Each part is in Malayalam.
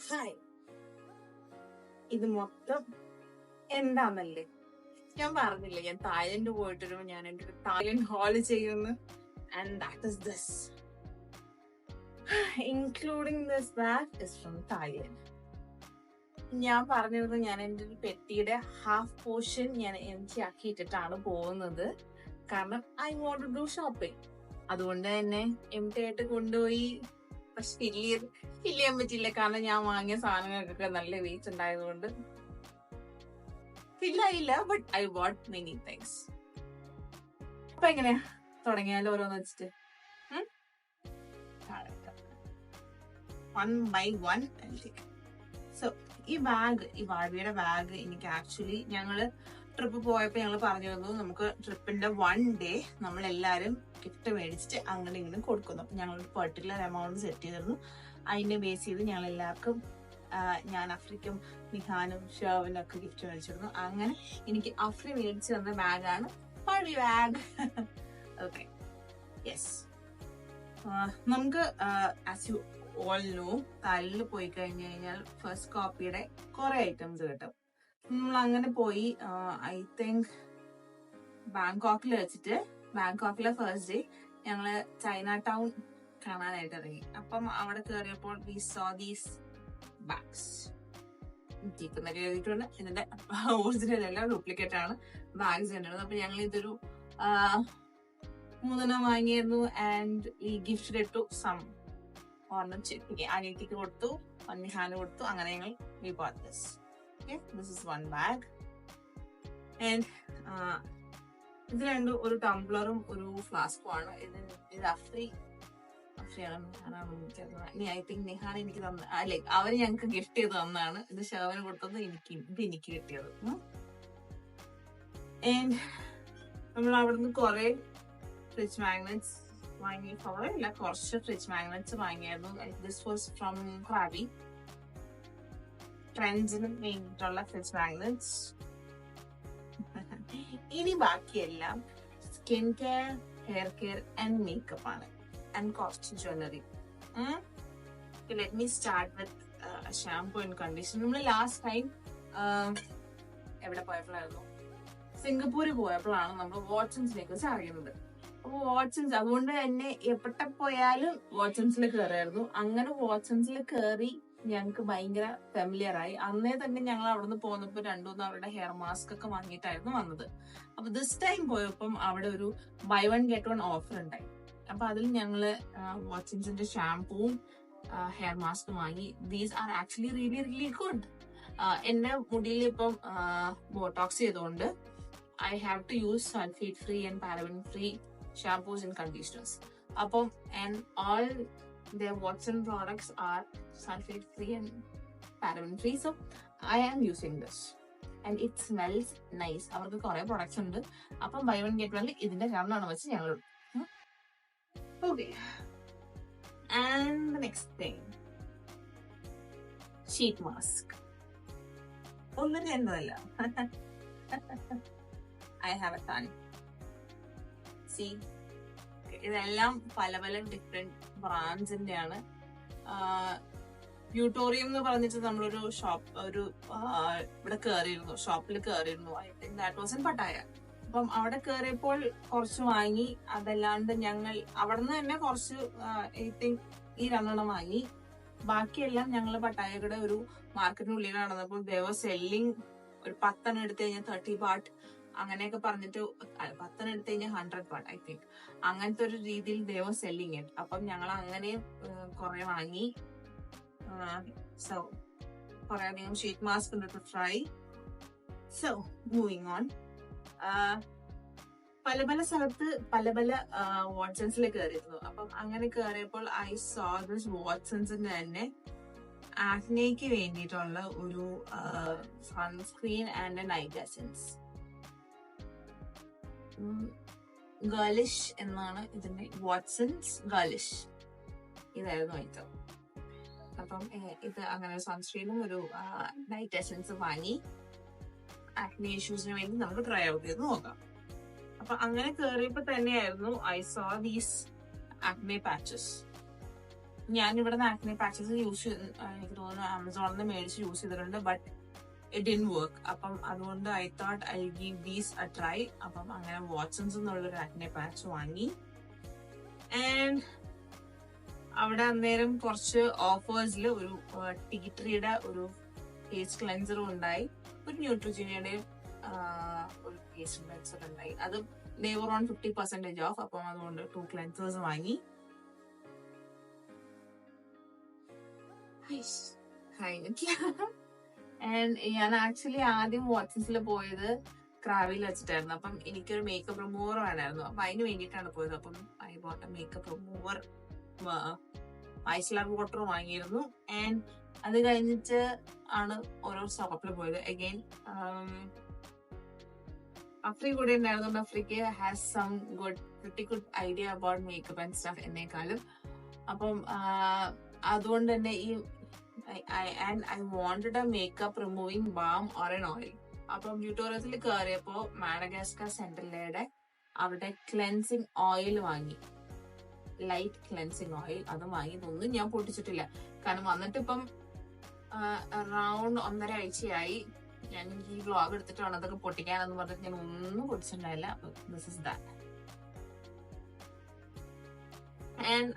ഹായ്, ഇത് മൊത്തം എന്താന്നല്ലേ? ഞാൻ പറഞ്ഞില്ലേ, ഞാൻ തായ്ലൻഡ് പോയിട്ട് വരുമ്പോ ഞാൻ എന്റെ തായ്ലൻഡ് ഹോള് ചെയ്യുന്നു. And that is this, including this bag is from Thailand. ഞാൻ പറഞ്ഞത് ഞാൻ എൻ്റെ ഒരു പെട്ടിയുടെ ഹാഫ് പോർഷൻ ഞാൻ എംറ്റി ആക്കിയിട്ടിട്ടാണ് പോകുന്നത്. കാരണം I want to do shopping. അതുകൊണ്ട് തന്നെ എംറ്റി ആയിട്ട് കൊണ്ടുപോയി പക്ഷെ ഫില്ല് ചെയ്യാൻ പറ്റില്ല. കാരണം ഞാൻ വാങ്ങിയ സാധനങ്ങൾക്കൊക്കെ നല്ല വെയിറ്റ് ഉണ്ടായതുകൊണ്ട് ഫില്ലായില്ല. But I what many things. അപ്പൊ എങ്ങനെയാ തുടങ്ങിയാലോ ഓരോന്ന് വെച്ചിട്ട്? One by one. സോ ഈ ബാർബിയുടെ ബാഗ് എനിക്ക് ആക്ച്വലി ഞങ്ങള് ട്രിപ്പ് പോയപ്പോ ഞങ്ങൾ പറഞ്ഞു തന്നു, നമുക്ക് ട്രിപ്പിന്റെ 1 ഡേ നമ്മളെല്ലാരും ഗിഫ്റ്റ് മേടിച്ചിട്ട് അങ്ങനെ ഇങ്ങനെ കൊടുക്കുന്നു. അപ്പൊ ഞങ്ങൾ പെർട്ടിക്കുലർ എമൗണ്ട് സെറ്റ് ചെയ്തിരുന്നു. അതിനെ ബേസ് ചെയ്ത് ഞങ്ങൾ എല്ലാവർക്കും, ഞാൻ അഫ്രിക്കും നിഹാനും ഷേവിനും ഒക്കെ ഗിഫ്റ്റ് മേടിച്ചിരുന്നു. അങ്ങനെ എനിക്ക് അഫ്രി മേടിച്ചു തന്ന ബാഗാണ് ബാർബി ബാഗ്. Okay, yes. നമുക്ക് ആസ് യു ഓൾ നോ, തായ്ലൻഡിൽ പോയി കഴിഞ്ഞു കഴിഞ്ഞാൽ ഫസ്റ്റ് കോപ്പിയുടെ കുറെ ഐറ്റംസ് കിട്ടും. നമ്മൾ അങ്ങനെ പോയി. ഐ തിങ്ക് ബാങ്കോക്കിലെ ഫസ്റ്റ് ഡേ ഞങ്ങള് ചൈന ടൗൺ കാണാനായിട്ട് ഇറങ്ങി. അപ്പം അവിടെ കയറിയപ്പോൾ വി സോ ദീസ് ബാഗ്സ്. എന്നൊക്കെ എഴുതിയിട്ടുണ്ട്. ഇതിന്റെ ഒറിജിനൽ അല്ല, ഡ്യൂപ്ലിക്കേറ്റ് ആണ് ബാഗ്സ് ഉണ്ടായിരുന്നത്. അപ്പൊ ഞങ്ങൾ ഇതൊരു 3 വാങ്ങിയായിരുന്നു. ആൻഡ് ഈ ഗിഫ്റ്റ് ഇട്ടു സം ഓർണം അനിയത്തിക്ക് കൊടുത്തു, നിഹാന് കൊടുത്തു. അങ്ങനെ ഞങ്ങൾ we bought this. Okay, this is one bag. And ഇത് രണ്ടും ഒരു ടംബ്ലറും ഒരു ഫ്ലാസ്കും ആണ്. ഇത് അഫ്രിയാണ്. ഐ തിങ്ക് നിഹാൻ എനിക്ക് തന്ന, ലൈക്ക് അവര് ഞങ്ങൾക്ക് ഗിഫ്റ്റ് ചെയ്ത് തന്നാണ്. ഇത് ഷേവന് കൊടുത്തത് എനിക്ക് കിട്ടിയത്. ആൻഡ് നമ്മൾ അവിടുന്ന് കുറെ ഫ്രിഡ്ജ് മാഗ്നറ്റ്സ് വാങ്ങി. കുറെ ഇല്ല, കുറച്ച് ഫ്രിഡ്ജ് മാഗ്നറ്റ്സ് വാങ്ങിയായിരുന്നു. This was from Krabi. ട്രെൻഡ്സിന് വേണ്ടിയിട്ടുള്ള ഫ്രിഡ്ജ് മാഗ്നറ്റ്സ്. ഇനി ബാക്കിയെല്ലാം skin care, hair care and makeup ആണ്. ആൻഡ് കുറച്ച് jewellery. Let me start with shampoo and conditioner. നമ്മൾ ലാസ്റ്റ് ടൈം എവിടെ പോയപ്പോഴായിരുന്നു? സിംഗപ്പൂര് പോയപ്പോഴാണ് നമ്മൾ വാട്സൺസിനെ കുറിച്ച് അറിയുന്നത്. അപ്പൊ വാട്സൺസ്, അതുകൊണ്ട് തന്നെ എവിടെ പോയാലും വാട്സൺസിൽ കയറിയായിരുന്നു. അങ്ങനെ വാട്സൺസിൽ കയറി ഞങ്ങൾക്ക് ഭയങ്കര ഫെമിലിയർ ആയി. അന്നേ തന്നെ ഞങ്ങൾ അവിടുന്ന് പോന്നപ്പോ 2-3 അവരുടെ ഹെയർ മാസ്ക് ഒക്കെ വാങ്ങിയിട്ടായിരുന്നു വന്നത്. അപ്പൊ ദിസ് ടൈം പോയപ്പം അവിടെ ഒരു ബൈ 1 ഗെറ്റ് 1 ഓഫർ ഉണ്ടായി. അപ്പൊ അതിൽ ഞങ്ങള് വാട്സൺസിന്റെ ഷാംപൂവും ഹെയർ മാസ്കും വാങ്ങി. These are actually really really good. എന്റെ മുടിയിൽ ഇപ്പം ബോട്ടോക്സ് ചെയ്തുകൊണ്ട് I have to use sulphate free and paraben free shampoos and conditioners. അപ്പം and all their Watson products are sulfate free and paraben free, so I am using this and it smells nice. അവർക്ക് കുറെ പ്രൊഡക്ട്സ് ഉണ്ട്. അപ്പം ബൈ 1 ഗെറ്റ് 1 ഇതിന്റെ 2 വെച്ച് ഞങ്ങൾ. Okay, and the next thing, sheet mask. ഒന്നും രണ്ടല്ല, I have a ton. See, ഇതെല്ലാം പല പല ഡിഫറെന്റ് ബ്രാൻഡ്സിന്റെ ആണ്. ബ്യൂട്ടോറിയം എന്ന് പറഞ്ഞിട്ട് നമ്മളൊരു ഇവിടെ കയറിയിരുന്നു, ഷോപ്പിൽ കയറിയിരുന്നു. I think that was in Pattaya. അപ്പം അവിടെ കയറിയപ്പോൾ കുറച്ച് വാങ്ങി. അതല്ലാണ്ട് ഞങ്ങൾ അവിടെ നിന്ന് തന്നെ കുറച്ച് ഐ തിങ്ക് ഈ 2 വാങ്ങി. ബാക്കിയെല്ലാം ഞങ്ങൾ പട്ടായയുടെ ഒരു മാർക്കറ്റിനുള്ളിൽ നടന്നപ്പോൾ ദേ വാസ് സെല്ലിങ്. ഒരു 10 എടുത്തു കഴിഞ്ഞാൽ 30 ബാട്ട് അങ്ങനെയൊക്കെ പറഞ്ഞിട്ട്, 10 എടുത്തു കഴിഞ്ഞാൽ 100 ബാട്ട് ഐ തിങ്ക്. അങ്ങനത്തെ ഒരു രീതിയിൽ ദേ വാസ് സെല്ലിങ് ഇറ്റ്. അപ്പം ഞങ്ങൾ അങ്ങനെ കുറെ വാങ്ങി. സോ കുറെ അധികം ഷീറ്റ് മാസ്ക് ഉണ്ട് to try. So moving on. പല പല സ്ഥലത്ത് പല പല വാട്സൺസിൽ കയറിയിരുന്നു. അപ്പം അങ്ങനെ കയറിയപ്പോൾ ഐ സോ ദിസ് വാട്സൺസിന്റെ തന്നെ ആക്നെയ്ക്ക് വേണ്ടിയിട്ടുള്ള ഒരു sunscreen and night essence. Girlish എന്നാണ് ഇതിന്റെ, വാട്സൺസ് ഗേളിഷ്. ഇതായിരുന്നു ഐറ്റം. അപ്പം ഇത് അങ്ങനെ സൺസ്ക്രീനും ഒരു നൈറ്റ് എസൻസ് വാങ്ങി. ആക്നെ ഇഷ്യൂസിന് വേണ്ടി നമുക്ക് ട്രൈ ഔട്ട് ചെയ്ത് നോക്കാം. അപ്പൊ അങ്ങനെ കയറിയപ്പോ തന്നെയായിരുന്നു I so these acne patches. ഞാൻ ഇവിടെ ആക്നെ പാച്ചസ് യൂസ് എനിക്ക് തോന്നുന്നു ആമസോണിൽ നിന്ന് മേടിച്ച് യൂസ് ചെയ്തിട്ടുണ്ട്, ബട്ട് ഇറ്റ് ഡിഡ്ന്റ് വർക്ക്. അപ്പം അതുകൊണ്ട് I thought I give these A try. അപ്പം അങ്ങനെ വാട്സൺസ് എന്നുള്ളൊരു ആക്നെ പാച്ച് വാങ്ങി. ആൻഡ് അവിടെ അന്നേരം കുറച്ച് ഓഫേഴ്സിൽ ഒരു ടീ ട്രീയുടെ ഒരു ഫേസ് ക്ലെൻസറും ഉണ്ടായി, ഒരു ന്യൂട്രിജീനിയുടെ ഒരു ഫേസ് ക്ലെൻസർ ഉണ്ടായി. അത് ദേവർ ഓൺ 50% ഓഫ്. അപ്പം അതുകൊണ്ട് 2 ക്ലെൻസേഴ്സ് വാങ്ങി. ആൻഡ് ഞാൻ ആക്ച്വലി ആദ്യം വാട്സൺസിൽ പോയത് ക്രാവിൽ വെച്ചിട്ടായിരുന്നു. അപ്പം എനിക്കൊരു മേക്കപ്പ് റിമൂവർ വേണമായിരുന്നു. അപ്പൊ അതിന് വേണ്ടിയിട്ടാണ് പോയത്. അപ്പം I bought a makeup remover, micellar water വാങ്ങിയിരുന്നു. ആൻഡ് അത് കഴിഞ്ഞിട്ട് ആണ് ഓരോ സ്റ്റോപ്പിൽ പോയത്. അഗൈൻ അഫ്രി കൂടെ ഉണ്ടായിരുന്നുകൊണ്ട് അഫ്രിക്ക് has some pretty good idea about makeup and stuff എന്നെക്കാളും. അപ്പം അതുകൊണ്ട് തന്നെ I wanted a makeup removing balm or an oil. അപ്പം ട്യൂട്ടോറിയത്തിൽ കയറിയപ്പോ മാഡഗാസ്കർ സെന്ററിലയുടെ അവിടെ ക്ലെൻസിങ് ഓയിൽ വാങ്ങി, ലൈറ്റ് ക്ലെൻസിങ് ഓയിൽ. അത് വാങ്ങി. ഇതൊന്നും ഞാൻ പൊട്ടിച്ചിട്ടില്ല, കാരണം വന്നിട്ട് ഇപ്പം അറൌണ്ട് 1.5 ആഴ്ചയായി. ഞാൻ ഈ വ്ലോഗ് എടുത്തിട്ടാണ് അതൊക്കെ പൊട്ടിക്കാനെന്ന് പറഞ്ഞിട്ട് ഞാൻ ഒന്നും പൊട്ടിച്ചിട്ടുണ്ടായില്ല. This is that. ആൻഡ്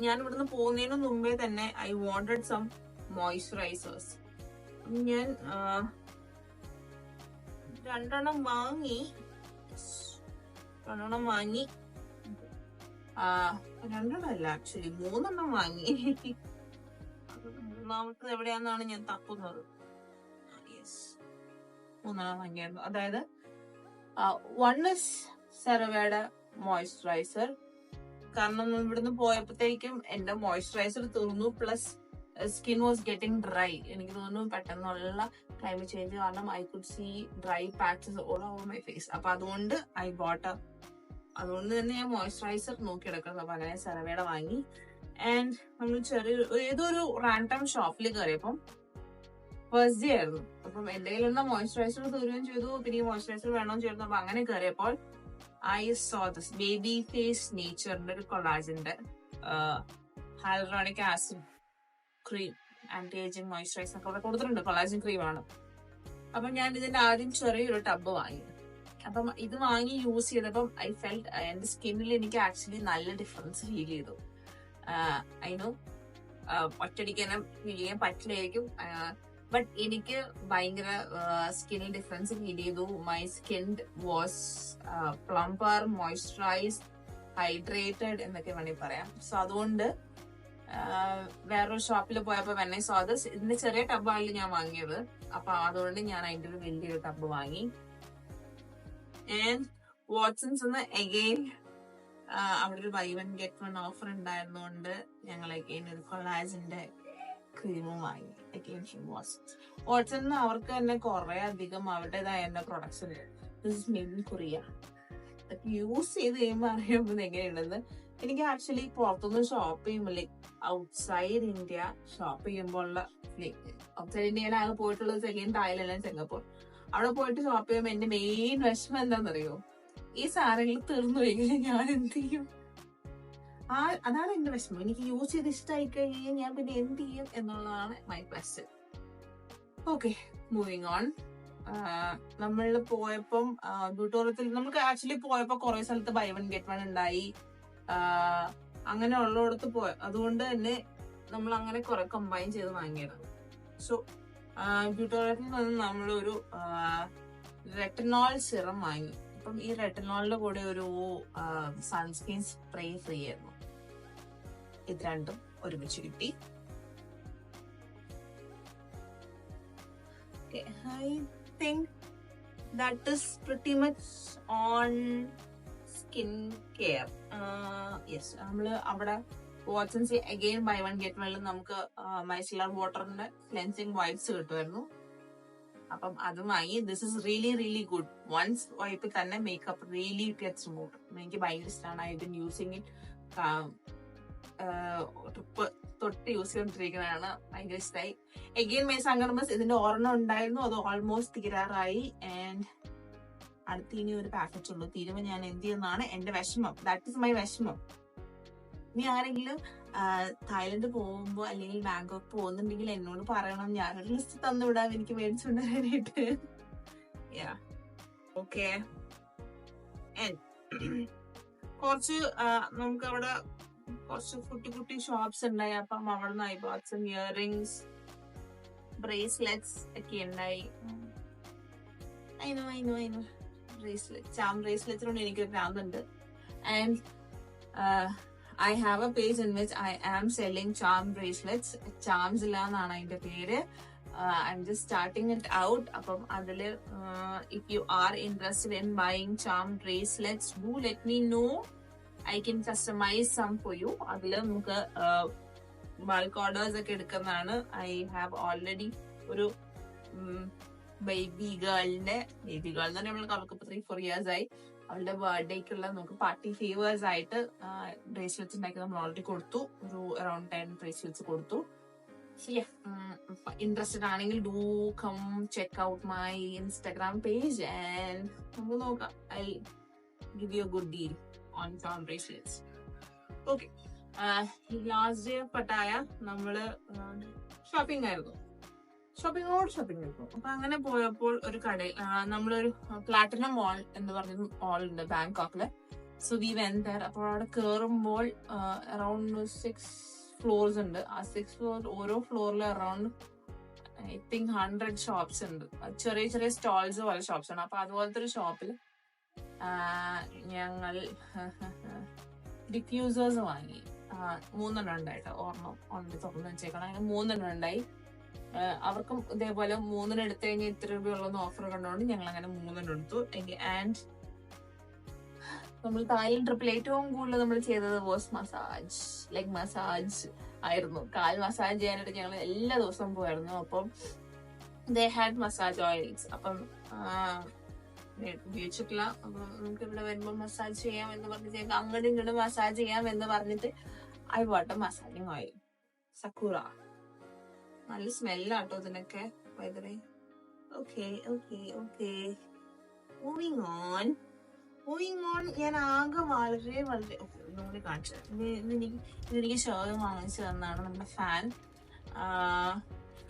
ഞാൻ ഇവിടുന്ന് പോകുന്നതിന് മുമ്പേ തന്നെ ഐ വാണ്ടഡ് സം മോയ്സ്ചറൈസേഴ്സ്. ഞാൻ 2 വാങ്ങി. 2 അല്ല, ആക്ച്വലി 3 വാങ്ങി. മൂന്നാമത്തെ എവിടെയാന്നാണ് ഞാൻ തപ്പുന്നത്. 3 വാങ്ങിയായിരുന്നു. അതായത് 1 is സെറവയുടെ മോയ്സ്ചറൈസർ. കാരണം ഇവിടുന്ന് പോയപ്പോഴത്തേക്കും എന്റെ മോയ്സ്ചറൈസർ തീർന്നു, plus skin was getting dry. എനിക്ക് തോന്നുന്നു പെട്ടെന്നുള്ള ക്ലൈമറ്റ് ചേഞ്ച് കാരണം I could see dry patches all over my face. അപ്പൊ അതുകൊണ്ട് അതുകൊണ്ട് തന്നെ ഞാൻ മോയ്സ്ചറൈസർ നോക്കിയെടുക്കുന്നത്. അപ്പൊ അങ്ങനെ സെറവയുടെ വാങ്ങി. ആൻഡ് നമ്മൾ ഏതൊരു റാൻഡം ഷോപ്പിൽ കയറിയപ്പം ഫസ്റ്റ് ഡേ ആയിരുന്നു. അപ്പം എന്റെ കയ്യിലുള്ള മോയ്സ്ചറൈസർ തീരുകയും ചെയ്തു, പിന്നെ ഈ മോയ്സ്ചറൈസർ വേണമെന്ന് ചേർന്നു. അപ്പൊ അങ്ങനെ കയറിയപ്പോൾ I saw this baby face നേച്ചറിന്റെ ഒരു കൊളാജിന്റെ hyaluronic acid cream, anti ageing moisturiser ഒക്കെ അവിടെ കൊടുത്തിട്ടുണ്ട്. കൊളാജിൻ ക്രീമാണ്. അപ്പൊ ഞാൻ ഇതിന്റെ ആദ്യം ചെറിയൊരു ടബ് വാങ്ങി. അപ്പം ഇത് വാങ്ങി യൂസ് ചെയ്തപ്പം ഐ ഫെൽറ്റ് എന്റെ സ്കിന്നിൽ എനിക്ക് ആക്ച്വലി നല്ല ഡിഫറൻസ് ഫീൽ ചെയ്തു. അതിനു ഒറ്റയടിക്ക് തന്നെ ഫീൽ ചെയ്യാൻ പറ്റില്ലായിരിക്കും, ബട്ട് എനിക്ക് ഭയങ്കര സ്കിന്നിൽ ഡിഫറൻസ് ഫീൽ ചെയ്തു. My skin was plumper, moisturised, hydrated എന്നൊക്കെ വേണമെങ്കിൽ പറയാം. സോ അതുകൊണ്ട് വേറൊരു ഷോപ്പിൽ പോയപ്പോ വെൻ ഐ സോ ദിസ്, ഇതിന്റെ ചെറിയ ടബാണ് ഞാൻ വാങ്ങിയത്. അപ്പൊ അതുകൊണ്ട് ഞാൻ അതിന്റെ ഒരു വലിയൊരു ടബ് വാങ്ങി. ആൻഡ് വാട്സൺസ് അഗെയിൻ അവിടെ ഒരു buy 1 get 1 ഓഫർ ഉണ്ടായിരുന്നോണ്ട് ഞങ്ങൾ അഗെയിൻ ഒരു കൊളാജിന്റെ ക്രീമും വാങ്ങി. വാട്സൺ അവർക്ക് തന്നെ കുറെ അധികം അവരുടേതായ എന്റെ പ്രൊഡക്ട്സ് ഉണ്ട്. This is made in Korea. Use ചെയ്ത് കഴിയുമ്പോൾ അറിയുമ്പോൾ എങ്ങനെയുണ്ടെന്ന്. എനിക്ക് ആക്ച്വലി പുറത്തുനിന്ന് ഷോപ്പ് ചെയ്യുമ്പോൾ ലൈക്ക് ഔട്ട്സൈഡ് ഇന്ത്യ ഷോപ്പ് ചെയ്യുമ്പോൾ ഔട്ട്സൈഡ് ഇന്ത്യയിലെ ആകെ പോയിട്ടുള്ളത് സെക്കൻഡ് തായ്ലൻഡ്, സിംഗപ്പൂർ. അവിടെ പോയിട്ട് ഷോപ്പ് ചെയ്യുമ്പോൾ എന്റെ മെയിൻ വിഷമം എന്താണെന്നറിയോ? ഈ സാധനങ്ങൾ തീർന്നു പോയി ഞാൻ എന്ത് ചെയ്യും? അതാണ് എന്റെ വിഷമം. എനിക്ക് യൂസ് ചെയ്ത് ഇഷ്ടമായി കഴിഞ്ഞാൽ ഞാൻ പിന്നെ എന്ത് ചെയ്യും എന്നുള്ളതാണ് my question. Okay, moving on. നമ്മൾ പോയപ്പം ട്യൂട്ടോറിയത്തിൽ നമുക്ക് ആക്ച്വലി പോയപ്പോ കുറെ സ്ഥലത്ത് buy 1 get 1 ഉണ്ടായി. അങ്ങനെ ഉള്ളിടത്ത് അതുകൊണ്ട് തന്നെ നമ്മൾ അങ്ങനെ കുറെ കമ്പൈൻ ചെയ്ത് വാങ്ങിയത്. സോ ട്യൂട്ടോറിയത്തിൽ നിന്ന് നമ്മളൊരു റെറ്റിനോൾ സിറം വാങ്ങി. അപ്പം ഈ റെറ്റിനോളിന്റെ കൂടെ ഒരു സൺസ്ക്രീൻ സ്പ്രേ ഫ്രീ ആയിരുന്നു. ഇത് രണ്ടും ഒരുമിച്ച് കിട്ടി. I think that is pretty much on skin care. Yes, നമ്മള് അവിടെ വാട്സൺസ് അഗെയിൻ buy 1 get 1 നമുക്ക് മൈസെലാർ വാട്ടറിന്റെ ക്ലെൻസിങ് വൈപ്സ് കിട്ടുമായിരുന്നു. അപ്പം അത് വാങ്ങി. This is really really good. Once wipe തന്നെ മേക്കപ്പ് റിയലി ഗെറ്റ്സ് റിമൂവ്ഡ്. എനിക്ക് ഭയങ്കര ഇഷ്ടമാണ്. I been using it. Trip തൊട്ട് യൂസ് ചെയ്തോണ്ടിരിക്കുന്നതാണ്. ഭയങ്കര ഇഷ്ടമായി. എഗെയിൻ മൈ സങ്കടം ഇതിന്റെ ഒരെണ്ണം ഉണ്ടായിരുന്നു, അത് ഓൾമോസ്റ്റ് തീരാറായി. ആൻഡ് അടുത്ത് ഇനി ഒരു പാക്കറ്റ് ഉള്ളൂ. തീരുമ്പോൾ ഞാൻ എന്ത് ചെയ്യുന്നതാണ് എന്റെ വിഷമം. ദാറ്റ് ഇസ് മൈ വിഷമം. ഇനി ആരെങ്കിലും തായ്ലൻഡ് പോകുമ്പോ അല്ലെങ്കിൽ ബാങ്കോക്ക് പോകുന്നുണ്ടെങ്കിൽ എന്നോട് പറയണം, ഞാനൊരു ലിസ്റ്റ് തന്നുവിടാം എനിക്ക് മേടിച്ചുകൊണ്ടുവരാനായിട്ട്. ഓക്കെ. കുറച്ച് നമുക്ക് അവിടെ കുറച്ച് കുട്ടി കുട്ടി ഷോപ്സ് ഉണ്ടായി. അപ്പം അവിടെ നിന്ന് I bought some earrings, bracelets ഒക്കെ ഉണ്ടായി. അതിനോ ബ്രേസ്ലെറ്റ്, ചാം ബ്രേസ്ലെറ്റിനോട് എനിക്കൊരു ഭ്രാന്തുണ്ട്. And I have a page in which I am selling charm bracelets. Charmzilla എന്നാണ് അതിന്റെ പേര്. I'm just starting it out. അപ്പം അതില് if you are interested in buying charm bracelets, do let me know. I can customize some for you. അതില് നമുക്ക് ബൾക്ക് ഓർഡേഴ്സ് ഒക്കെ എടുക്കുന്നതാണ്. I have already ഒരു ബേബി ഗേൾ എന്ന് പറഞ്ഞാൽ അവൾക്ക് 3-4 years ആയി. അവളുടെ ബർത്ത്ഡേക്കുള്ള നമുക്ക് പാർട്ടി ഫേവേഴ്സ് ആയിട്ട് ബ്രേസ്ലെറ്റ്സ് ഉണ്ടാക്കി നമ്മൾ ഓൾറെഡി കൊടുത്തു. ഒരു അറൌണ്ട് 10 ബ്രേസ്ലെറ്റ്സ് കൊടുത്തു. ഇൻട്രസ്റ്റഡ് ആണെങ്കിൽ do come check out my Instagram page and നമുക്ക് നോക്കാം. I give you a good deal on charm bracelets. Okay. Last day Pattaya നമ്മള് ഷോപ്പിംഗ് ആയിരുന്നു. അപ്പൊ അങ്ങനെ പോയപ്പോൾ ഒരു കടയിൽ നമ്മളൊരു പ്ലാറ്റിനം മോൾ എന്ന് പറഞ്ഞ മോൾ ഉണ്ട് ബാങ്കോക്കില്. So we went there. അപ്പോൾ അവിടെ കയറുമ്പോൾ അറൌണ്ട് 6 ഫ്ലോർസ് ഉണ്ട്. ആ 6 ഫ്ലോർ, ഓരോ ഫ്ലോറിലും അറൌണ്ട് ഐ തിങ്ക് 100 ഷോപ്സ് ഉണ്ട്. ചെറിയ ചെറിയ സ്റ്റോൾസ് പോലെ ഷോപ്സ് ആണ്. അപ്പൊ അതുപോലത്തെ ഒരു ഷോപ്പിൽ ഞങ്ങൾ ഡിഫ്യൂസേഴ്സ് വാങ്ങി. 3 ഉണ്ടായിട്ട്, ഓർമ്മ ഓൾറെഡി തുറന്നു വെച്ചേക്കണം. അങ്ങനെ 3 ഉണ്ടായി. അവർക്കും ഇതേപോലെ 3 എടുത്തു കഴിഞ്ഞാൽ ഇത്ര രൂപയുള്ളൊന്ന് ഓഫർ കണ്ടുകൊണ്ട് ഞങ്ങൾ അങ്ങനെ 3 എടുത്തു. ആൻഡ് നമ്മൾ തായ്ലൻഡ് ട്രിപ്പിൽ ഏറ്റവും കൂടുതൽ നമ്മൾ ചെയ്തത് വാസ് മസാജ്, ലെഗ് മസാജ് ആയിരുന്നു. കാൽ മസാജ് ചെയ്യാനായിട്ട് ഞങ്ങൾ എല്ലാ ദിവസവും പോയായിരുന്നു. അപ്പം ദേ ഹാഡ് മസാജ് ഓയിൽസ്. അപ്പം ഉപയോഗിച്ചിട്ടില്ല. അപ്പം നമുക്ക് ഇവിടെ വരുമ്പോൾ മസാജ് ചെയ്യാം എന്ന് പറഞ്ഞിട്ട് അങ്ങോട്ടും ഇങ്ങോട്ടും മസാജ് ചെയ്യാം എന്ന് പറഞ്ഞിട്ട് I bought a massaging oil, Sakura. നല്ല സ്മെല്ലാട്ടോ ഇതിനൊക്കെ. Moving on. ഞാൻ ആകെ വളരെ ഒന്നുകൂടി കാണിച്ചത്. ഇതെനിക്ക് ഷർട്ട് വാങ്ങിച്ചു തന്നാണ് നമ്മുടെ ഫാൻ.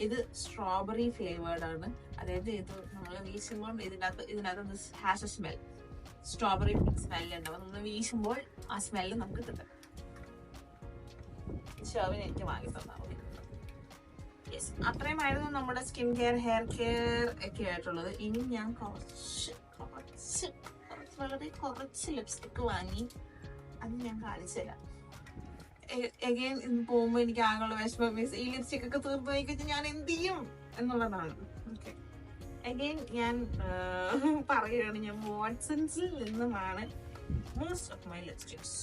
ഇത് സ്ട്രോബെറി ഫ്ലേവേർഡ് ആണ്. അതായത് ഇത് നമ്മൾ വീശുമ്പോൾ ഇതിനകത്ത് has A smell, strawberry smell ഉണ്ടാവും. നമ്മൾ വീശുമ്പോൾ ആ സ്മെല്ല് നമുക്ക് കിട്ടും. ഷർവിന് എനിക്ക് വാങ്ങി തന്നാ. അത്രയുമായിരുന്നു നമ്മുടെ സ്കിൻ കെയർ, ഹെയർ കെയർ ഒക്കെ ആയിട്ടുള്ളത്. ഇനി ഞാൻ വളരെ കുറച്ച് ലിപ്സ്റ്റിക്ക് വാങ്ങി. അത് ഞാൻ കാണിച്ചു തരാം. എഗെയിൻ ഇന്ന് പോകുമ്പോ എനിക്ക് ആകെയുള്ള വിഷമം മീൻസ് ഈ ലിപ്സ്റ്റിക് ഒക്കെ തീർന്നു പോയി കഴിഞ്ഞാൽ ഞാൻ എന്ത് ചെയ്യും എന്നുള്ളതാണ്. ഓക്കെ. അഗെയിൻ ഞാൻ പറയുകയാണ്, ഞാൻ വാട്സൺസിൽ നിന്നുമാണ് most of my lipsticks.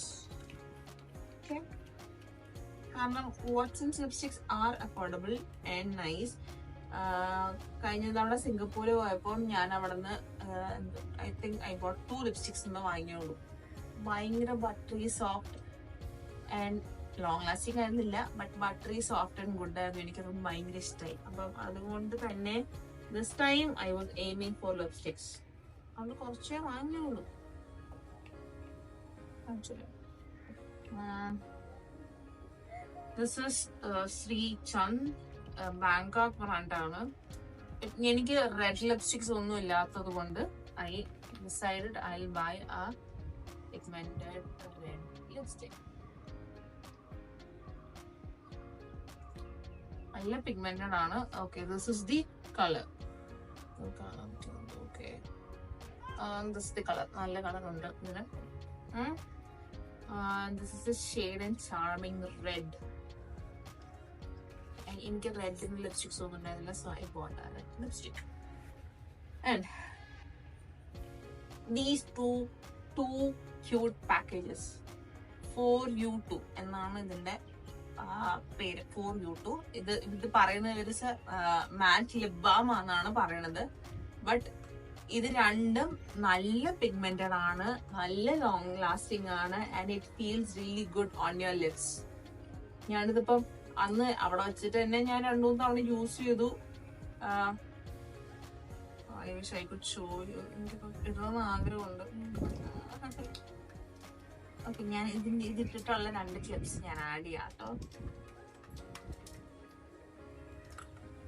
Okay. കാരണം Watsons lipsticks are affordable and nice. കഴിഞ്ഞ തവണ സിംഗപ്പൂര് പോയപ്പോൾ ഞാൻ അവിടെ നിന്ന് I think I bought 2 lipsticks എന്ന് വാങ്ങിയോളൂ. ഭയങ്കര buttery soft and long lasting ആയിരുന്നില്ല, but buttery soft and good ആയിരുന്നു. എനിക്കത് ഭയങ്കര ഇഷ്ടമായി. അപ്പം അതുകൊണ്ട് തന്നെ this time I was aiming for lipsticks. അത് കുറച്ചേ വാങ്ങിയോളൂ. This is Srichand, Bangkok ബ്രാൻഡാണ്. എനിക്ക് റെഡ് ലിപ്സ്റ്റിക്സ് ഒന്നും ഇല്ലാത്തത് കൊണ്ട് I decided I buy a pigmented red lipstick. നല്ല പിഗ്മെന്റഡ് ആണ്. Okay, this is the colour. Okay, this is the colour. നല്ല കളർ ഉണ്ട് ഇതിന്. This is the shade and charming red. എനിക്ക് റെഡിന് ലിപ്സ്റ്റിക്സ് ഒന്നും ഉണ്ടായിരുന്നില്ല, so I bought a red lipstick. And these two cute packages, 4U2 എന്നാണ് ഇതിന്റെ പേര്. 4U2. ഇത് പറയുന്നത് മാറ്റ് ലിപ് ബാം ആണെന്നാണ് പറയണത്. ബട്ട് ഇത് രണ്ടും നല്ല പിഗ്മെന്റഡ് ആണ്, നല്ല ലോങ് ലാസ്റ്റിംഗ് ആണ്, and it feels really good on your lips. ഞാനിതിപ്പം അന്ന് അവിടെ വെച്ചിട്ട് തന്നെ ഞാൻ 2-3 തവണ യൂസ് ചെയ്തു. I wish I could show you. എനിക്ക് ഇടണമെന്ന് ആഗ്രഹമുണ്ട്. ഓക്കെ, ഞാൻ ഇതിട്ടിട്ടുള്ള 2 ക്ലിപ്സ് ഞാൻ ആഡ് ചെയ്യാം കേട്ടോ.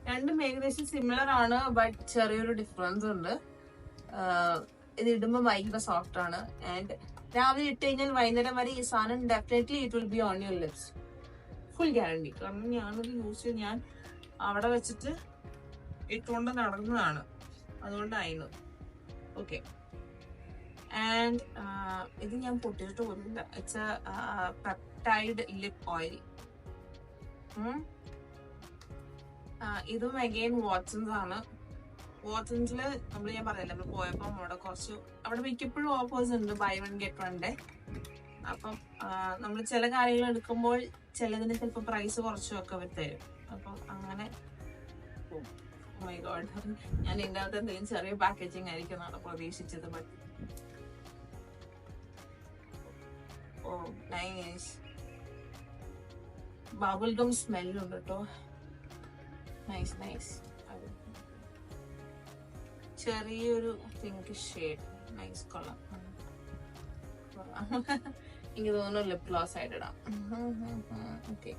രണ്ടും ഏകദേശം സിമിലർ ആണ്, ബട്ട് ചെറിയൊരു ഡിഫറൻസ് ഉണ്ട്. ഇത് ഇടുമ്പോൾ ഭയങ്കര സോഫ്റ്റ് ആണ്. ആൻഡ് രാവിലെ ഇട്ട് കഴിഞ്ഞാൽ വൈകുന്നേരം വരെ ഈ സാധനം definitely it will be on your lips, full guarantee. കാരണം ഞാനത് യൂസ് ചെയ്ത് ഞാൻ അവിടെ വെച്ചിട്ട് ഇട്ടുകൊണ്ട് നടന്നതാണ്, അതുകൊണ്ടായിരുന്നു. ഓക്കെ, ആൻഡ് ഇത് ഞാൻ പൊട്ടിച്ചിട്ട് പോലില്ല. It's a peptide lip oil. ഇതും അഗെയിൻ വാട്സൺസ് ആണ്. വാട്സൺസില് ഞാൻ പറഞ്ഞില്ല, നമ്മൾ പോയപ്പോ അവിടെ മിക്കപ്പോഴും ഓഫേഴ്സ് ഉണ്ട്, ബൈ 1 get 1 ഡേ. അപ്പം നമ്മൾ ചില കാര്യങ്ങൾ എടുക്കുമ്പോൾ ചിലതിന് ചിലപ്പോൾ പ്രൈസ് കുറച്ചൊക്കെ അവർ തരും. അപ്പം അങ്ങനെ മൈ ഗോഡ്, ഞാൻ ഇതിൻ്റെ അകത്ത് എന്തെങ്കിലും ചെറിയ പാക്കേജിങ് ആയിരിക്കും എന്നാണ് പ്രതീക്ഷിച്ചത്. But oh nice, bubble gum സ്മെല്ലുണ്ട് കേട്ടോ. നൈസ് നൈസ്, ചെറിയൊരു പിങ്ക് ഷെയ്ഡ്, നൈസ് കളർ. എനിക്ക് തോന്നുന്നു ലിപ് ഗ്ലോസ് ആയിട്ട് ഇടാം. Okay,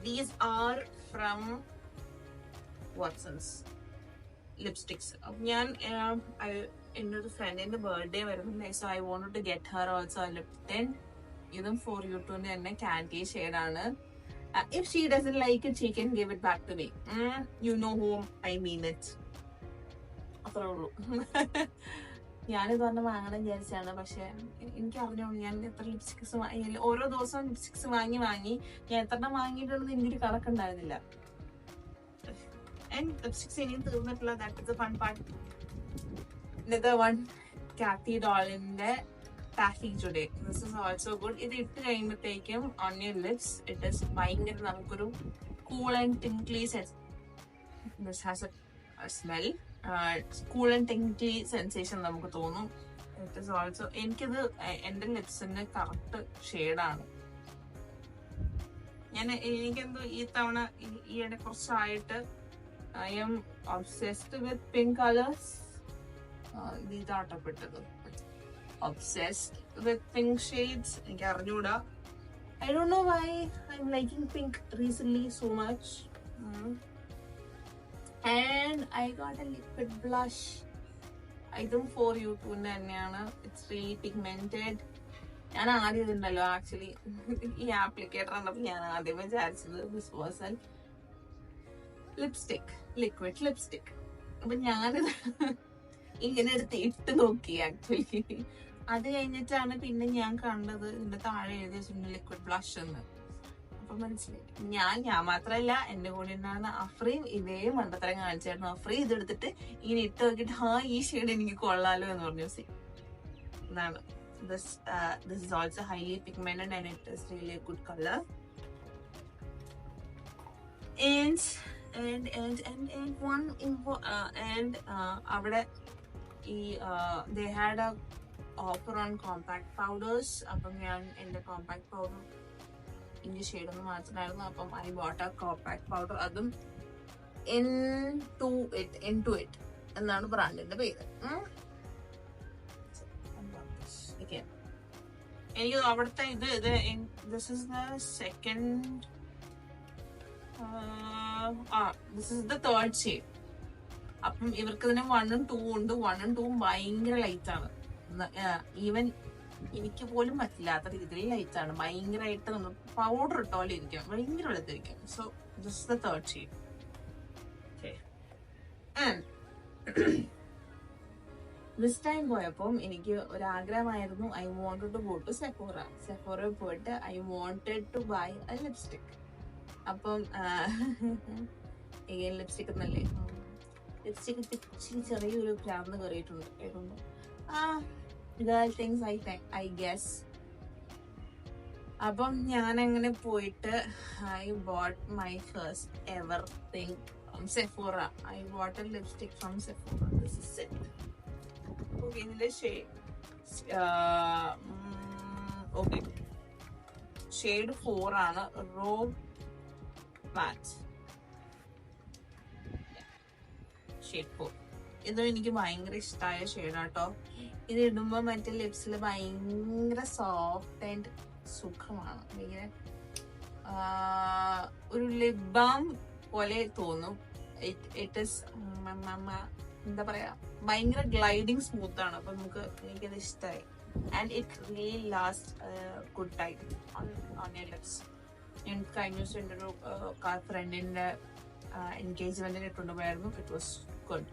these are from Watsons lipsticks. അപ്പം ഞാൻ എൻ്റെ ഒരു ഫ്രണ്ടിന്റെ ബർത്ത്ഡേ വരുന്നുണ്ട്, so I want to get her also lip tint. ഇതും ഫോർ യു ടുന്റെ തന്നെ കാൻഡി ഷെയ്ഡാണ്. If she doesn't like it, she can give it back to me. You know whom I mean it. അത്രേ ഉള്ളൂ. ഞാനിത് പറഞ്ഞ വാങ്ങണം വിചാരിച്ചാണ്, പക്ഷെ എനിക്ക് അറിഞ്ഞോളൂ ഞാൻ എത്ര ലിപ്സ്റ്റിക്സ് വാങ്ങി, ഓരോ ദിവസവും ലിപ്സ്റ്റിക്സ് വാങ്ങി ഞാൻ എത്ര വാങ്ങിയിട്ടുള്ളത് എനിക്കൊരു കണക്കുണ്ടായിരുന്നില്ല. ആൻഡ് ലിപ്സ്റ്റിക്സ് ഇനിയും തീർന്നിട്ടില്ല. That is the fun part. Another one, Kathy Dollinന്റെ Taffy Today. This is also good. ഇത് ഇട്ട് കഴിയുമ്പോഴത്തേക്കും on your lips it is ഭയങ്കര നമുക്കൊരു cool and tingly this has a smell, cool and tingly sensation നമുക്ക് തോന്നും. It is also, എനിക്കിത് എൻ്റെ ലിപ്സിന്റെ കറക്റ്റ് ഷെയ്ഡാണ്. എനിക്കെന്തോ ഈ തവണ ഈയിടെ കുറച്ചായിട്ട് I am obsessed with pink colors. ഇതാട്ടപ്പെട്ടത് obsessed with pink shades. എനിക്ക് അറിഞ്ഞൂടാ, I don't know why I'm liking pink recently so much. And I got a liquid blush. ഇതും for you too തന്നെയാണ്. It's really pigmented. ഞാൻ ആദ്യം ഇതുണ്ടല്ലോ, ആക്ച്വലി ഈ ആപ്ലിക്കേറ്റർ കണ്ടപ്പോൾ ഞാൻ ആദ്യം വിചാരിച്ചത് this was a lipstick, liquid lipstick. അപ്പൊ ഞാനിത് ഇങ്ങനെ എടുത്ത് ഇട്ട് നോക്കി ആക്ച്വലി. അത് കഴിഞ്ഞിട്ടാണ് പിന്നെ ഞാൻ കണ്ടത് ഇതിന്റെ താഴെ എഴുതി വെച്ചിട്ടുണ്ട് ലിക്വിഡ് ബ്ലഷ് എന്ന്. അപ്പൊ മനസ്സിലായി. ഞാൻ മാത്രല്ല, എന്റെ കൂടെ ഉണ്ടായിരുന്ന അഫ്രീം ഇതേ മണ്ടത്തരം കാണിച്ചായിരുന്നു. അഫ്രീം ഇതെടുത്തിട്ട് ഇങ്ങനെ ഇട്ട് നോക്കിയിട്ട് ഈ ഷെയ്ഡ് എനിക്ക് കൊള്ളാലോ എന്ന് പറഞ്ഞു. ഇതാണ്. This is also highly pigmented and it is really a good color. And one info, അവിടെ ഈ they had a offer on compact powders. അപ്പം ഞാൻ എൻ്റെ കോമ്പാക്ട് പൗഡർ എൻ്റെ ഷെയ്ഡ് ഒന്ന് മാറ്റണമായിരുന്നു. അപ്പം I bought a compact powder. അതും Into It എന്നാണ് ബ്രാൻഡിന്റെ പേര്. എനിക്ക് അവിടുത്തെ this is the second, this is the third shade. അപ്പം ഇവർക്ക് ഇതിന് 1 ഉം 2 ഉണ്ട്. 1 ഉം 2 ഉം ഭയങ്കര ലൈറ്റ് ആണ്. ഈവൻ എനിക്ക് പോലും പറ്റില്ലാത്ത രീതിയിൽ ലൈറ്റ് ആണ്. ഭയങ്കരമായിട്ട് നമ്മൾ പൗഡർ ഇട്ടോലെ ഇരിക്കും, ഭയങ്കര വെളുത്തിരിക്കും. So this is the third shade. This time പോയപ്പം എനിക്ക് ഒരാഗ്രഹമായിരുന്നു. I wanted to go to Sephora പോയിട്ട് I wanted to buy a lipstick. അപ്പം ലിപ്സ്റ്റിക് എന്നല്ലേ, ലിപ്സ്റ്റിക് ഇച്ചിരി ചെറിയൊരു ഭ്രാന്ത് കയറിയിട്ടുണ്ട്. Girl things I guess. അപ്പം ഞാൻ അങ്ങനെ പോയിട്ട് I bought my first ever thing from Sephora. I bought a lipstick from Sephora. This is it. Okay, ഇതിന്റെ ഷെയ്ഡ് 4 ആണ്. റോബ് മാറ്റ് ഷെയ്ഡ് 4. ഇതും എനിക്ക് ഭയങ്കര ഇഷ്ടമായ ഷെയ്ഡാട്ടോ. ഇത് ഇടുമ്പോ മറ്റേ ലിപ്സിൽ ഭയങ്കര സോഫ്റ്റ് ആൻഡ് സുഖമാണ്. ഭയങ്കര ഒരു ലിപ് ബാം പോലെ തോന്നും. ഇറ്റ് ഇസ് എന്താ പറയാ, ഭയങ്കര ഗ്ലൈഡിങ് സ്മൂത്ത് ആണ്. അപ്പൊ എനിക്കത് ഇഷ്ടമായി. And it really last good time on your lips. ഞാൻ കഴിഞ്ഞ ദിവസം എൻ്റെ ഒരു ഫ്രണ്ടിന്റെ എൻഗേജ്മെന്റിന് ഇട്ടുകൊണ്ടുപോയായിരുന്നു. It was good.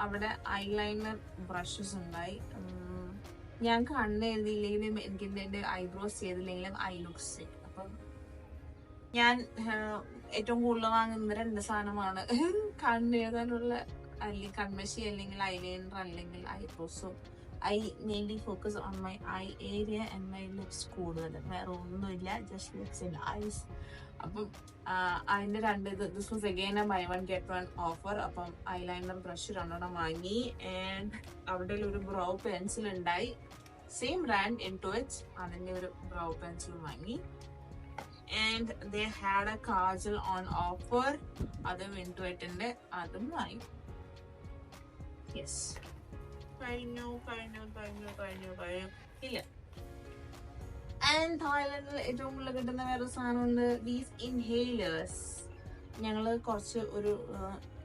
അവിടെ ഐലൈനർ ബ്രഷസ് ഉണ്ടായി. ഞാൻ കണ്ണ് എഴുതിയില്ലെങ്കിലും എനിക്ക് എന്റെ ഐബ്രോസ് ചെയ്തില്ലെങ്കിലും ഐ ലുക്സ് സിക്ക്. അപ്പം ഞാൻ ഏറ്റവും കൂടുതൽ വാങ്ങുന്ന 2 സാധനമാണ് കണ്ണ് എഴുതാനുള്ള, അല്ലെങ്കിൽ കൺമഷി, അല്ലെങ്കിൽ ഐലൈനർ, അല്ലെങ്കിൽ ഐബ്രോസോ. I mainly focus on my eye area and my lips കൂടുതൽ. വേറെ ഒന്നുമില്ല, ജസ്റ്റ് ലിപ്സ് ആൻഡ് ഐസ്. അപ്പം അതിന്റെ 2 this was again a buy 1 get 1 offer. അപ്പം ഐലൈനർ ബ്രഷ് 2 വാങ്ങി. ആൻഡ് അവിടെ ഒരു ബ്രൗ പെൻസിൽ ഉണ്ടായി, സെയിം ബ്രാൻഡ് ഇൻടുഇറ്റ്. അതിന്റെ ഒരു ബ്രൗ പെൻസിൽ വാങ്ങി. And they had a kajal on offer, അതും ഇൻടുഇറ്റിന്റെ, അതും വാങ്ങി. യെസ്, കഴിഞ്ഞു ഇല്ല. ആൻഡ് തായ്ലൻഡിൽ ഏറ്റവും കൂടുതൽ കിട്ടുന്ന വേറൊരു സാധനമുണ്ട്, ദീസ് ഇൻഹേലേഴ്സ്. ഞങ്ങള് കുറച്ച്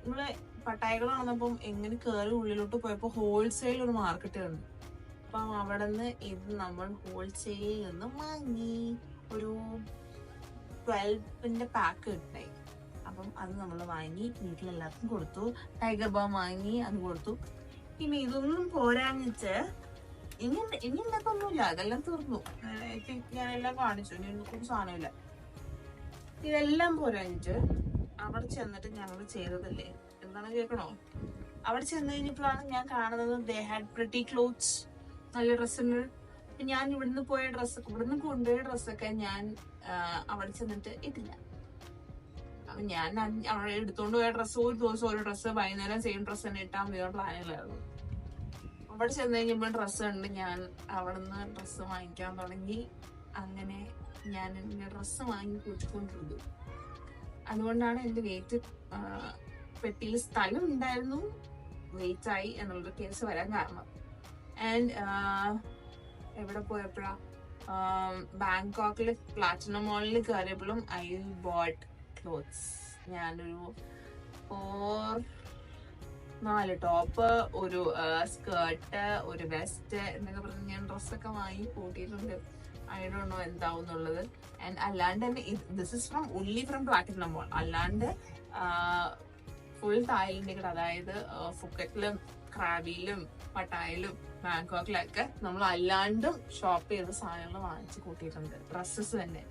നമ്മള് പട്ടായകൾ വന്നപ്പം എങ്ങനെ കയറി ഉള്ളിലോട്ട് പോയപ്പോ ഹോൾസെയിൽ ഒരു മാർക്കറ്റ് ഉണ്ട്. അപ്പം അവിടെ നിന്ന് ഇത് നമ്മൾ ഹോൾസെയിലിൽ നിന്ന് വാങ്ങി. ഒരു 12ന്റെ പാക്ക് കിട്ടായി. അപ്പം അത് നമ്മൾ വാങ്ങി വീട്ടിലെല്ലാവർക്കും കൊടുത്തു. ടൈഗർ ബാം വാങ്ങി, അത് കൊടുത്തു. പിന്നെ ഇതൊന്നും പോരാഞ്ഞിട്ട് ഇനി ഇല്ലാത്തൊന്നുമില്ല, അതെല്ലാം തീർന്നു. ഞാനെല്ലാം കാണിച്ചു, ഇനി എനിക്കൊരു സാധനമില്ല. ഇതെല്ലാം പോരാഞ്ഞിട്ട് അവിടെ ചെന്നിട്ട് ഞങ്ങൾ ചെയ്തതല്ലേ, എന്താണ് കേൾക്കണോ? അവിടെ ചെന്ന് കഴിഞ്ഞപ്പോഴാണ് ഞാൻ കാണുന്നത് ദേ ഹാഡ് പ്രിറ്റി ക്ലോത്ത്സ്, നല്ല ഡ്രസ്സുകൾ. ഞാൻ ഇവിടുന്ന് കൊണ്ടുപോയ ഡ്രസ്സൊക്കെ ഞാൻ അവിടെ ചെന്നിട്ട് ഇട്ടില്ല. അപ്പൊ ഞാൻ അവിടെ എടുത്തോണ്ട് പോയ ഡ്രസ്സ്, ഒരു ദിവസം ഒരു ഡ്രസ്സ്, വൈകുന്നേരം സെയിം ഡ്രസ്സ് തന്നെ ഇട്ടാൻ വേറെ പ്ലാനിലായിരുന്നു. അവിടെ ചെന്ന് കഴിഞ്ഞപ്പോൾ ഡ്രസ്സ് ഉണ്ട്. ഞാൻ അവിടെ നിന്ന് ഡ്രസ്സ് വാങ്ങിക്കാൻ തുടങ്ങി. അങ്ങനെ ഞാൻ എന്റെ ഡ്രസ്സ് വാങ്ങി കൂട്ടിക്കൊണ്ടിരുന്നു. അതുകൊണ്ടാണ് എന്റെ വെയിറ്റ്, പെട്ടിയിൽ സ്ഥലം ഉണ്ടായിരുന്നു, വെയിറ്റ് ആയി എന്നുള്ളൊരു കേസ് വരാൻ കാരണം. ആൻഡ് എവിടെ പോയപ്പോഴാ, ബാങ്കോക്കില് പ്ലാറ്റിനം മോളിൽ കയറിയപ്പോഴും ഐ ബോട്ട് ക്ലോത്ത്സ്. ഞാനൊരു 4 ടോപ്പ്, ഒരു സ്കേർട്ട്, ഒരു വെസ്റ്റ് എന്നൊക്കെ പറഞ്ഞ് ഞാൻ ഡ്രസ്സൊക്കെ വാങ്ങി കൂട്ടിയിട്ടുണ്ട്. ഐ ഡോണ്ട് നോ എന്താവുന്നുള്ളത്. ആൻഡ് അല്ലാണ്ട് തന്നെ this is only from platinum mall. അല്ലാണ്ട് ഫുൾ തായ്ലൻഡിൽ, അതായത് ഫുക്കറ്റിലും ക്രാബിയിലും പട്ടായയിലും ബാങ്കോക്കിലൊക്കെ നമ്മൾ അല്ലാണ്ടും ഷോപ്പ് ചെയ്ത സാധനങ്ങൾ വാങ്ങിച്ച് കൂട്ടിയിട്ടുണ്ട്. ഡ്രസ്സസ് തന്നെ,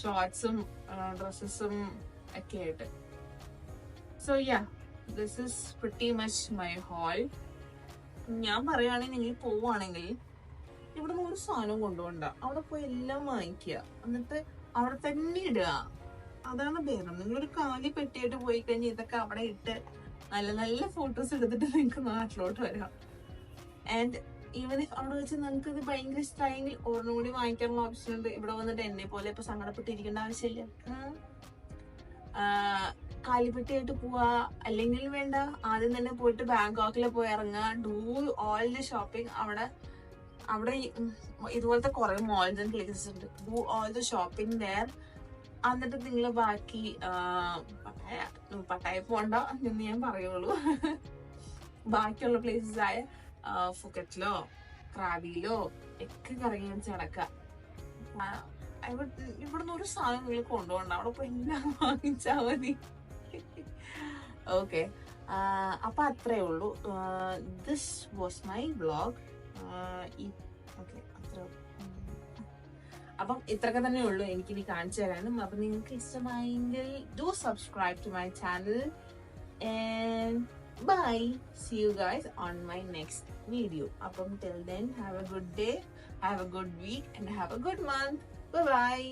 ഷോർട്സും ഡ്രസ്സസും ഒക്കെ ആയിട്ട്. So ya, this is pretty much my haul. ഞാൻ പറയുകയാണെങ്കിൽ നിങ്ങൾ പോവുകയാണെങ്കിൽ ഇവിടെ നിന്ന് ഒരു സാധനവും കൊണ്ടുപോകണ്ട, അവിടെ പോയി എല്ലാം വാങ്ങിക്കുക, എന്നിട്ട് അവിടെ തന്നെ ഇടുക. അതാണ് ഭേദം. നിങ്ങളൊരു കാലി പെട്ടിയായിട്ട് പോയി കഴിഞ്ഞാൽ ഇതൊക്കെ അവിടെ ഇട്ട് നല്ല നല്ല ഫോട്ടോസ് എടുത്തിട്ട് നിങ്ങൾക്ക് നാട്ടിലോട്ട് വരാം. ആൻഡ് ഈവൻ ഇഫ് അവിടെ വെച്ച് നിങ്ങൾക്ക് ഇത് ഭയങ്കര ഇഷ്ടമായെങ്കിൽ ഒരെണ്ണം കൂടി വാങ്ങിക്കാനുള്ള ഓപ്ഷൻ ഉണ്ട്. ഇവിടെ വന്നിട്ട് എന്നെ പോലെ ഇപ്പൊ സങ്കടപ്പെട്ടിരിക്കേണ്ട ആവശ്യമില്ല. കാലിപ്പെട്ടിയായിട്ട് പോവാ, അല്ലെങ്കിൽ വേണ്ട, ആദ്യം തന്നെ പോയിട്ട് ബാങ്കോക്കിൽ പോയി ഇറങ്ങുക, ഡൂ ഓൾ ദി ഷോപ്പിംഗ്. അവിടെ ഇതുപോലത്തെ കുറെ മോൾസ് ആൻഡ് പ്ലേസസ് ഉണ്ട്. Do all the shopping there. എന്നിട്ട് നിങ്ങൾ ബാക്കി പട്ടായ പോണ്ട എന്ന് ഞാൻ പറയുള്ളൂ. ബാക്കിയുള്ള പ്ലേസസ് ആയ ഫുക്കറ്റിലോ ക്രാബിയിലോ ഒക്കെ കറങ്ങി നടക്കുക. ഇവിടുന്ന് ഒരു സാധനം നിങ്ങൾ കൊണ്ടുപോകണ്ട, അവിടെ പോയി എല്ലാം വാങ്ങിച്ചാൽ മതി. ഓക്കെ, അപ്പൊ അത്രേ ഉള്ളൂ. This was my vlog. Okay, അത്ര അപ്പം ഇത്രയൊക്കെ തന്നെ ഉള്ളൂ എനിക്കിനി കാണിച്ചു തരാനും. അപ്പൊ നിങ്ങൾക്ക് ഇഷ്ടമായെങ്കിൽ do subscribe to my channel. And bye, see you guys on my next video. അപ്പം till then, have a good day, have a good week and have a good month. Bye bye.